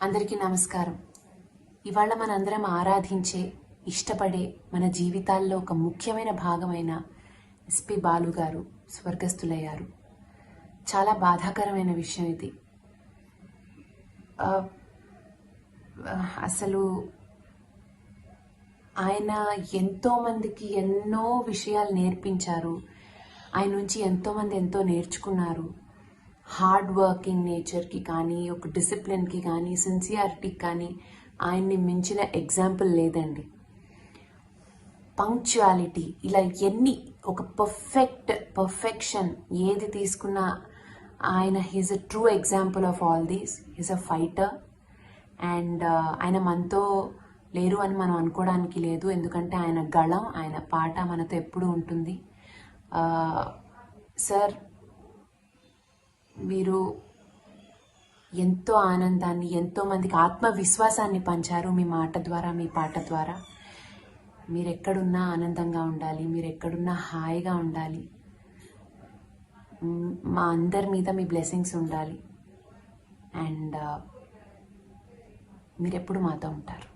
అందరికీ నమస్కారం. ఇవాళ మనందరం ఆరాధించే, ఇష్టపడే, మన జీవితాల్లో ఒక ముఖ్యమైన భాగమైన ఎస్పి బాలు గారు స్వర్గస్థులయ్యారు. చాలా బాధాకరమైన విషయం ఇది. అసలు ఆయన ఎంతో మందికి ఎన్నో విషయాలు నేర్పించారు. ఆయన నుంచి ఎంతోమంది ఎంతో నేర్చుకున్నారు. హార్డ్ వర్కింగ్ నేచర్కి కానీ, ఒక డిసిప్లిన్కి కానీ, సిన్సియారిటీకి కానీ ఆయన్ని మించిన ఎగ్జాంపుల్ లేదండి. పంక్చువాలిటీ, ఇలా ఒక పర్ఫెక్షన్ ఏది తీసుకున్నా ఆయన he's a true example of all these. He's a fighter. And ఆయన మనతో లేరు అని మనం అనుకోవడానికి లేదు, ఎందుకంటే ఆయన గళం, ఆయన పాట మనతో ఎప్పుడూ ఉంటుంది. సార్, మీరు ఎంతో ఆనందాన్ని, ఎంతో మందికి ఆత్మవిశ్వాసాన్ని పంచారు మీ మాట ద్వారా, మీ పాట ద్వారా. మీరు ఎక్కడున్నా ఆనందంగా ఉండాలి, మీరు ఎక్కడున్నా హాయిగా ఉండాలి. మా అందరి మీద మీ బ్లెస్సింగ్స్ ఉండాలి. అండ్ మీరు ఎప్పుడు మాతో ఉంటారు.